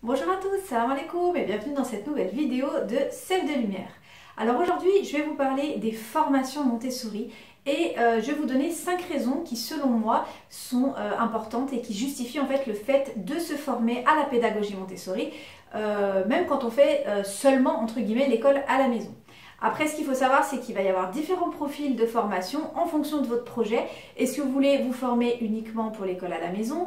Bonjour à tous, salam alaikum et bienvenue dans cette nouvelle vidéo de Sève de Lumière. Alors aujourd'hui, je vais vous parler des formations Montessori et je vais vous donner 5 raisons qui, selon moi, sont importantes et qui justifient en fait le fait de se former à la pédagogie Montessori, même quand on fait seulement, entre guillemets, l'école à la maison. Après, ce qu'il faut savoir, c'est qu'il va y avoir différents profils de formation en fonction de votre projet. Est-ce que vous voulez vous former uniquement pour l'école à la maison ?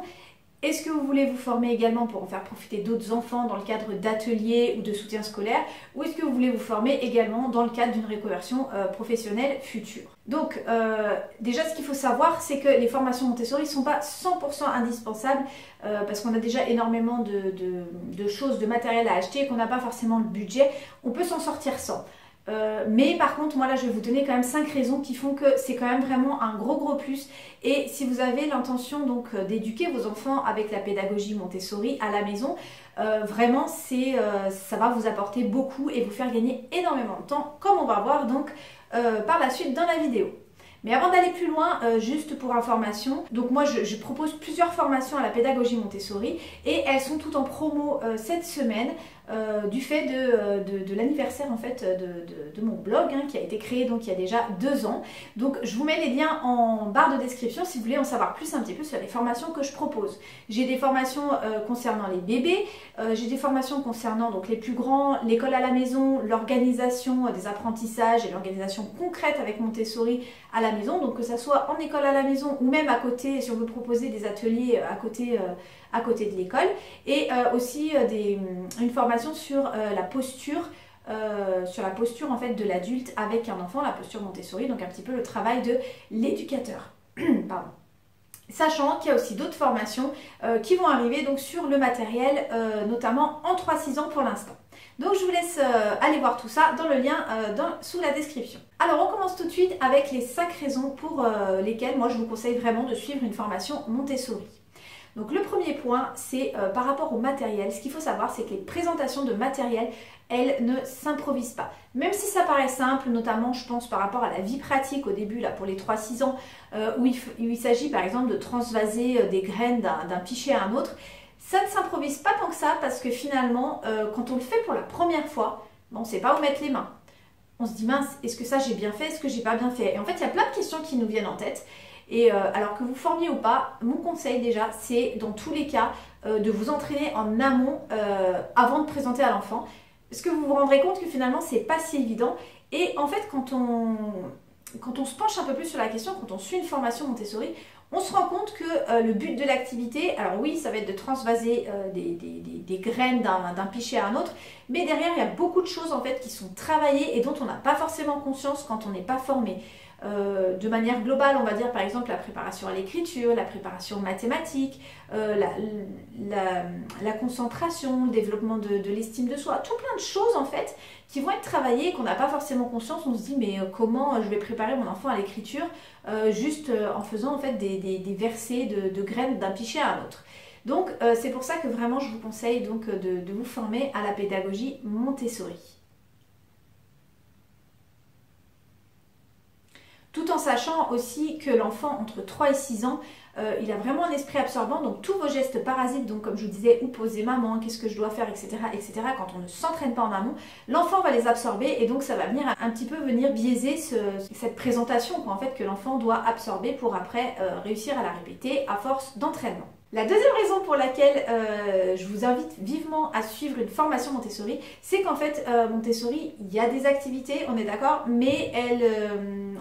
Est-ce que vous voulez vous former également pour en faire profiter d'autres enfants dans le cadre d'ateliers ou de soutien scolaire? Ou est-ce que vous voulez vous former également dans le cadre d'une reconversion professionnelle future? Donc déjà ce qu'il faut savoir, c'est que les formations Montessori ne sont pas 100% indispensables parce qu'on a déjà énormément de choses, de matériel à acheter et qu'on n'a pas forcément le budget. On peut s'en sortir sans. Mais par contre, moi là je vais vous donner quand même 5 raisons qui font que c'est quand même vraiment un gros plus. Et si vous avez l'intention donc d'éduquer vos enfants avec la pédagogie Montessori à la maison, vraiment ça va vous apporter beaucoup et vous faire gagner énormément de temps, comme on va voir donc par la suite dans la vidéo. Mais avant d'aller plus loin, juste pour information, donc moi je propose plusieurs formations à la pédagogie Montessori et elles sont toutes en promo cette semaine du fait de l'anniversaire en fait de mon blog qui a été créé donc il y a déjà 2 ans. Donc je vous mets les liens en barre de description si vous voulez en savoir plus un petit peu sur les formations que je propose. J'ai des formations concernant les bébés, j'ai des formations concernant donc les plus grands, l'école à la maison, l'organisation des apprentissages et l'organisation concrète avec Montessori à la maison, donc que ça soit en école à la maison ou même à côté, si on veut proposer des ateliers à côté de l'école, et aussi une formation sur la posture en fait de l'adulte avec un enfant, la posture Montessori, donc un petit peu le travail de l'éducateur. Pardon. Sachant qu'il y a aussi d'autres formations qui vont arriver donc sur le matériel, notamment en 3-6 ans pour l'instant. Donc je vous laisse aller voir tout ça dans le lien sous la description. Alors on commence tout de suite avec les 5 raisons pour lesquelles moi je vous conseille vraiment de suivre une formation Montessori. Donc le premier point, c'est par rapport au matériel. Ce qu'il faut savoir, c'est que les présentations de matériel, elles ne s'improvisent pas. Même si ça paraît simple, notamment je pense par rapport à la vie pratique au début, là pour les 3-6 ans, où il s'agit par exemple de transvaser des graines d'un pichet à un autre, ça ne s'improvise pas tant que ça parce que finalement, quand on le fait pour la première fois, on ne sait pas où mettre les mains. On se dit mince, est-ce que ça j'ai bien fait, est-ce que j'ai pas bien fait? Et en fait, il y a plein de questions qui nous viennent en tête. Et alors que vous formiez ou pas, mon conseil déjà, c'est dans tous les cas de vous entraîner en amont avant de présenter à l'enfant. Parce que vous vous rendrez compte que finalement, c'est pas si évident. Et en fait, quand on se penche un peu plus sur la question, quand on suit une formation Montessori, on se rend compte que le but de l'activité, alors oui, ça va être de transvaser des graines d'un pichet à un autre, mais derrière, il y a beaucoup de choses en fait qui sont travaillées et dont on n'a pas forcément conscience quand on n'est pas formé. De manière globale, on va dire par exemple la préparation à l'écriture, la préparation mathématique, la concentration, le développement de l'estime de soi, tout plein de choses en fait qui vont être travaillées et qu'on n'a pas forcément conscience. On se dit mais comment je vais préparer mon enfant à l'écriture juste en faisant en fait des versets de graines d'un pichet à un autre. Donc c'est pour ça que vraiment je vous conseille donc de vous former à la pédagogie Montessori. Tout en sachant aussi que l'enfant entre 3 et 6 ans, il a vraiment un esprit absorbant, donc tous vos gestes parasites, donc comme je vous disais, où poser maman, qu'est-ce que je dois faire, etc., quand on ne s'entraîne pas en amont, l'enfant va les absorber et donc ça va venir un petit peu biaiser cette présentation en fait, que l'enfant doit absorber pour après réussir à la répéter à force d'entraînement. La deuxième raison pour laquelle je vous invite vivement à suivre une formation Montessori, c'est qu'en fait, Montessori, il y a des activités, on est d'accord, mais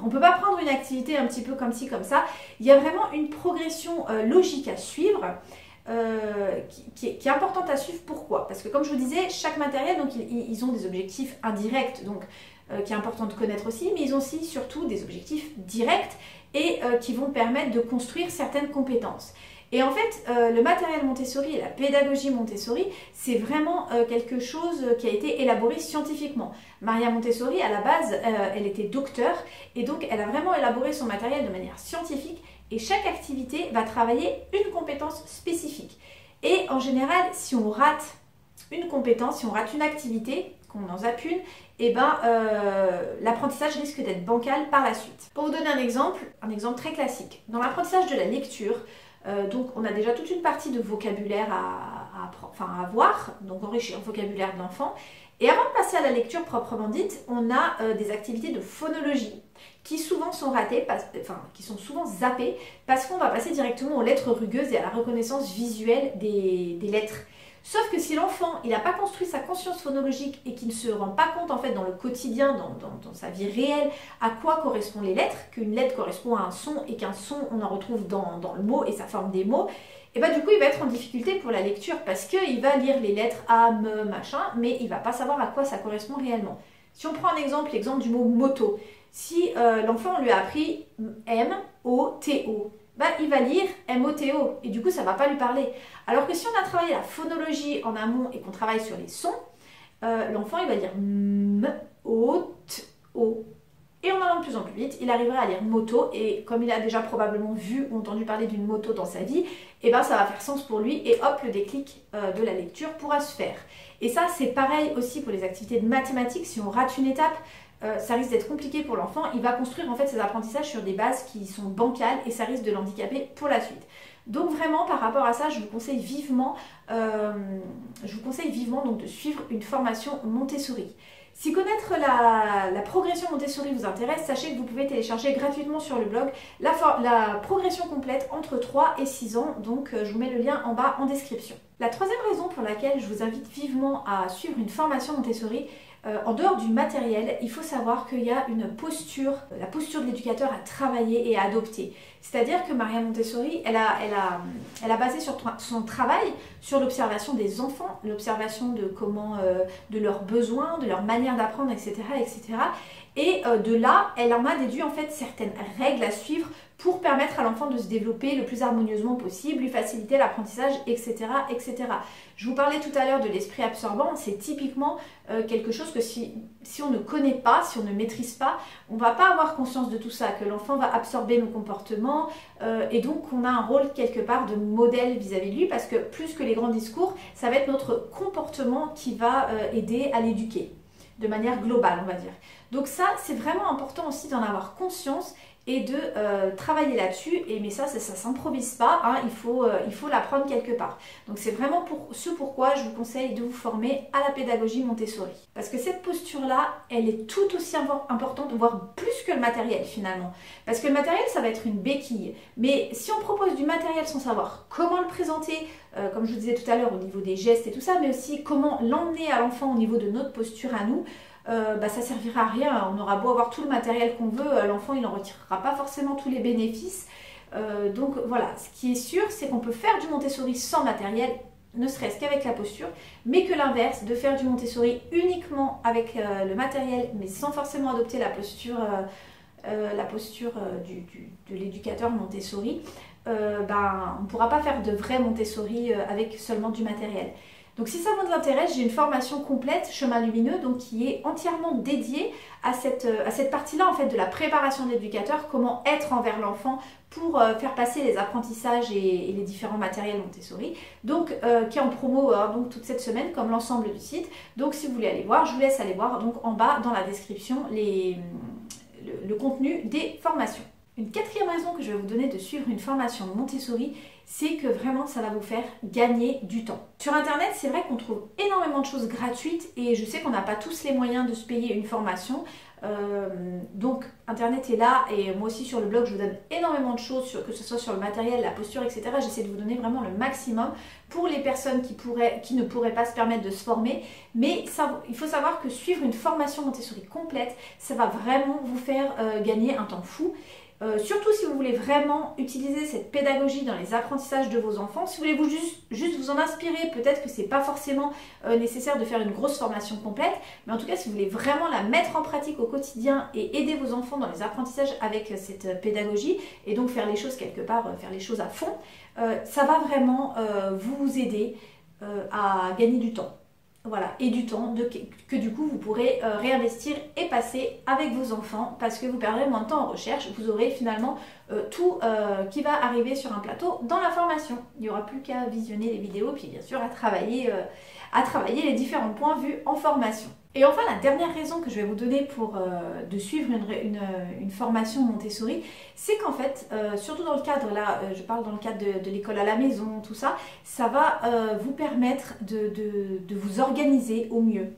on ne peut pas prendre une activité un petit peu comme ci, comme ça. Il y a vraiment une progression logique à suivre qui est importante à suivre. Pourquoi? Parce que comme je vous disais, chaque matériel, donc, ils ont des objectifs indirects, donc qui est important de connaître aussi, mais ils ont aussi surtout des objectifs directs et qui vont permettre de construire certaines compétences. Et en fait, le matériel Montessori et la pédagogie Montessori, c'est vraiment quelque chose qui a été élaboré scientifiquement. Maria Montessori, à la base, elle était docteure et donc elle a vraiment élaboré son matériel de manière scientifique et chaque activité va travailler une compétence spécifique. Et en général, si on rate une compétence, si on rate une activité, qu'on en zappe une, et l'apprentissage risque d'être bancal par la suite. Pour vous donner un exemple très classique, dans l'apprentissage de la lecture, Donc on a déjà toute une partie de vocabulaire à voir, donc enrichir le vocabulaire de l'enfant. Et avant de passer à la lecture proprement dite, on a des activités de phonologie qui souvent sont ratées, qui sont souvent zappées, parce qu'on va passer directement aux lettres rugueuses et à la reconnaissance visuelle des lettres. Sauf que si l'enfant il n'a pas construit sa conscience phonologique et qu'il ne se rend pas compte en fait dans le quotidien, dans sa vie réelle, à quoi correspondent les lettres, qu'une lettre correspond à un son et qu'un son on en retrouve dans le mot et ça forme des mots, et bah du coup il va être en difficulté pour la lecture parce qu'il va lire les lettres A, M, machin, mais il va pas savoir à quoi ça correspond réellement. Si on prend l'exemple du mot moto, si l'enfant lui a appris M-O-T-O, bah, il va lire M-O-T-O et du coup ça ne va pas lui parler. Alors que si on a travaillé la phonologie en amont et qu'on travaille sur les sons, l'enfant il va lire M-O-T-O. Et en allant de plus en plus vite, il arrivera à lire moto et comme il a déjà probablement vu ou entendu parler d'une moto dans sa vie, et ben ça va faire sens pour lui et hop, le déclic de la lecture pourra se faire. Et ça c'est pareil aussi pour les activités de mathématiques, si on rate une étape, ça risque d'être compliqué pour l'enfant, il va construire en fait ses apprentissages sur des bases qui sont bancales et ça risque de l'handicaper pour la suite. Donc vraiment par rapport à ça, je vous conseille vivement donc, de suivre une formation Montessori. Si connaître la progression Montessori vous intéresse, sachez que vous pouvez télécharger gratuitement sur le blog la progression complète entre 3 et 6 ans, donc je vous mets le lien en bas en description. La troisième raison pour laquelle je vous invite vivement à suivre une formation Montessori, en dehors du matériel, il faut savoir qu'il y a une posture, la posture de l'éducateur à travailler et à adopter. C'est-à-dire que Maria Montessori, elle a basé son travail sur l'observation des enfants, l'observation de de leurs besoins, de leur manière d'apprendre, etc., etc. Et de là, elle en a déduit en fait certaines règles à suivre pour permettre à l'enfant de se développer le plus harmonieusement possible, lui faciliter l'apprentissage, etc., etc. Je vous parlais tout à l'heure de l'esprit absorbant, c'est typiquement quelque chose que si on ne connaît pas, si on ne maîtrise pas, on ne va pas avoir conscience de tout ça, que l'enfant va absorber nos comportements et donc on a un rôle quelque part de modèle vis-à-vis de lui parce que plus que les grands discours, ça va être notre comportement qui va aider à l'éduquer de manière globale, on va dire. Donc ça, c'est vraiment important aussi d'en avoir conscience et de travailler là-dessus, mais ça s'improvise pas, hein, il faut l'apprendre quelque part. Donc c'est vraiment pourquoi je vous conseille de vous former à la pédagogie Montessori. Parce que cette posture-là, elle est tout aussi importante, voire plus que le matériel finalement. Parce que le matériel, ça va être une béquille. Mais si on propose du matériel sans savoir comment le présenter, comme je vous disais tout à l'heure au niveau des gestes et tout ça, mais aussi comment l'emmener à l'enfant au niveau de notre posture à nous, ça servira à rien. On aura beau avoir tout le matériel qu'on veut, l'enfant il n'en retirera pas forcément tous les bénéfices. Donc voilà, ce qui est sûr, c'est qu'on peut faire du Montessori sans matériel, ne serait-ce qu'avec la posture, mais que l'inverse, de faire du Montessori uniquement avec le matériel, mais sans forcément adopter la posture de l'éducateur Montessori, on ne pourra pas faire de vrai Montessori avec seulement du matériel. Donc si ça vous intéresse, j'ai une formation complète, Chemin Lumineux, donc qui est entièrement dédiée à cette partie-là en fait de la préparation de l'éducateur, comment être envers l'enfant pour faire passer les apprentissages et les différents matériels Montessori, donc qui est en promo donc toute cette semaine comme l'ensemble du site. Donc si vous voulez aller voir, je vous laisse aller voir donc en bas dans la description le contenu des formations. Une quatrième raison que je vais vous donner de suivre une formation Montessori, c'est que vraiment ça va vous faire gagner du temps. Sur internet, c'est vrai qu'on trouve énormément de choses gratuites et je sais qu'on n'a pas tous les moyens de se payer une formation. Donc internet est là et moi aussi sur le blog je vous donne énormément de choses, que ce soit sur le matériel, la posture, etc. J'essaie de vous donner vraiment le maximum pour les personnes qui ne pourraient pas se permettre de se former. Mais il faut savoir que suivre une formation Montessori complète, ça va vraiment vous faire gagner un temps fou. Surtout si vous voulez vraiment utiliser cette pédagogie dans les apprentissages de vos enfants. Si vous voulez juste vous en inspirer, peut-être que c'est pas forcément nécessaire de faire une grosse formation complète, mais en tout cas si vous voulez vraiment la mettre en pratique au quotidien et aider vos enfants dans les apprentissages avec cette pédagogie et donc faire les choses quelque part, faire les choses à fond, ça va vraiment vous aider à gagner du temps. Voilà, et du temps que du coup vous pourrez réinvestir et passer avec vos enfants parce que vous perdrez moins de temps en recherche, vous aurez finalement tout qui va arriver sur un plateau dans la formation. Il n'y aura plus qu'à visionner les vidéos, puis bien sûr à travailler les différents points vus en formation. Et enfin, la dernière raison que je vais vous donner de suivre une formation Montessori, c'est qu'en fait, surtout dans le cadre, là, je parle dans le cadre de l'école à la maison, tout ça, ça va vous permettre de vous organiser au mieux.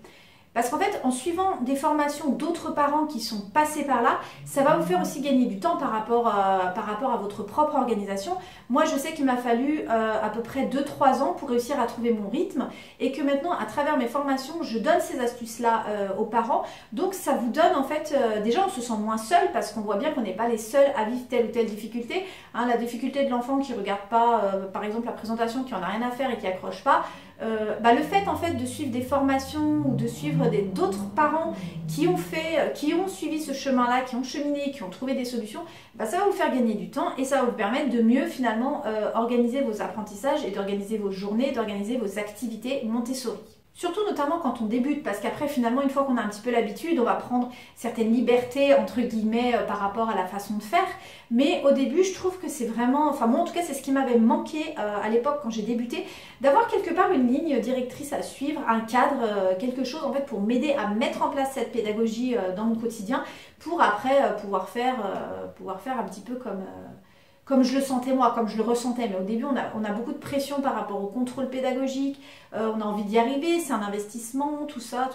Parce qu'en fait, en suivant des formations d'autres parents qui sont passés par là, ça va vous faire aussi gagner du temps par rapport à votre propre organisation. Moi, je sais qu'il m'a fallu à peu près 2-3 ans pour réussir à trouver mon rythme et que maintenant, à travers mes formations, je donne ces astuces-là aux parents. Donc, ça vous donne en fait, déjà, on se sent moins seul parce qu'on voit bien qu'on n'est pas les seuls à vivre telle ou telle difficulté. Hein, la difficulté de l'enfant qui ne regarde pas, par exemple, la présentation, qui en a rien à faire et qui accroche pas, le fait en fait de suivre des formations ou de suivre d'autres parents qui ont suivi ce chemin-là, qui ont cheminé, qui ont trouvé des solutions, ça va vous faire gagner du temps et ça va vous permettre de mieux finalement organiser vos apprentissages et d'organiser vos journées, d'organiser vos activités Montessori. Surtout notamment quand on débute, parce qu'après finalement une fois qu'on a un petit peu l'habitude, on va prendre certaines libertés entre guillemets par rapport à la façon de faire. Mais au début je trouve que c'est vraiment, enfin moi en tout cas c'est ce qui m'avait manqué à l'époque quand j'ai débuté, d'avoir quelque part une ligne directrice à suivre, un cadre, quelque chose en fait pour m'aider à mettre en place cette pédagogie dans mon quotidien, pour après pouvoir faire un petit peu comme je le sentais moi, comme je le ressentais. Mais au début, on a beaucoup de pression par rapport au contrôle pédagogique, on a envie d'y arriver, c'est un investissement, tout ça.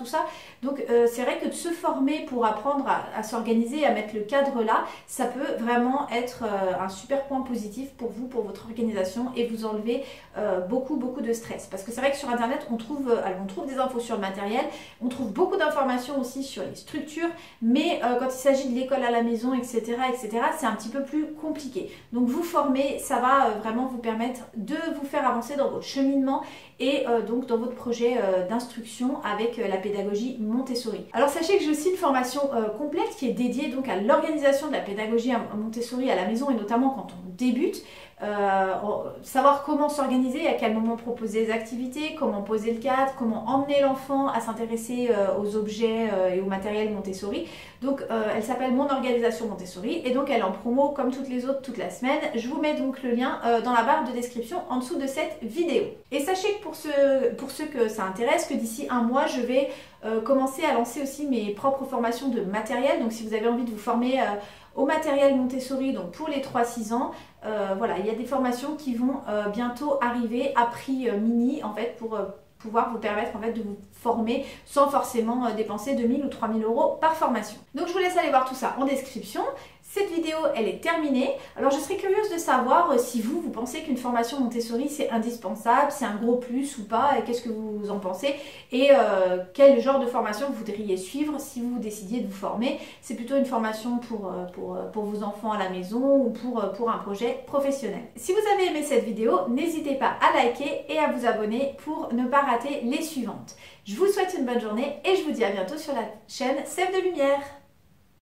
Donc c'est vrai que de se former pour apprendre à s'organiser, à mettre le cadre là, ça peut vraiment être un super point positif pour vous, pour votre organisation et vous enlever beaucoup de stress. Parce que c'est vrai que sur Internet, on trouve des infos sur le matériel, on trouve beaucoup d'informations aussi sur les structures, mais quand il s'agit de l'école à la maison, etc., c'est un petit peu plus compliqué. Donc vous former, ça va vraiment vous permettre de vous faire avancer dans votre cheminement et donc dans votre projet d'instruction avec la pédagogie Montessori. Alors sachez que j'ai aussi une formation complète qui est dédiée donc à l'organisation de la pédagogie Montessori à la maison et notamment quand on débute. Savoir comment s'organiser, à quel moment proposer des activités, comment poser le cadre, comment emmener l'enfant à s'intéresser aux objets et au matériel Montessori. Donc elle s'appelle Mon organisation Montessori et donc elle est en promo comme toutes les autres toute la semaine. Je vous mets donc le lien dans la barre de description en dessous de cette vidéo. Et sachez que pour ceux que ça intéresse, que d'ici un mois je vais commencer à lancer aussi mes propres formations de matériel. Donc si vous avez envie de vous former au matériel Montessori, donc pour les 3-6 ans, voilà, il y a des formations qui vont bientôt arriver à prix mini en fait pour pouvoir vous permettre en fait de vous former sans forcément dépenser 2000 ou 3000 euros par formation. Donc je vous laisse aller voir tout ça en description. Cette vidéo, elle est terminée. Alors je serais curieuse de savoir si vous pensez qu'une formation Montessori c'est indispensable, c'est un gros plus ou pas, et qu'est-ce que vous en pensez, et quel genre de formation vous voudriez suivre si vous décidiez de vous former. C'est plutôt une formation pour vos enfants à la maison ou pour un projet professionnel. Si vous avez aimé cette vidéo, n'hésitez pas à liker et à vous abonner pour ne pas rater les suivantes. Je vous souhaite une bonne journée et je vous dis à bientôt sur la chaîne Sève de Lumière.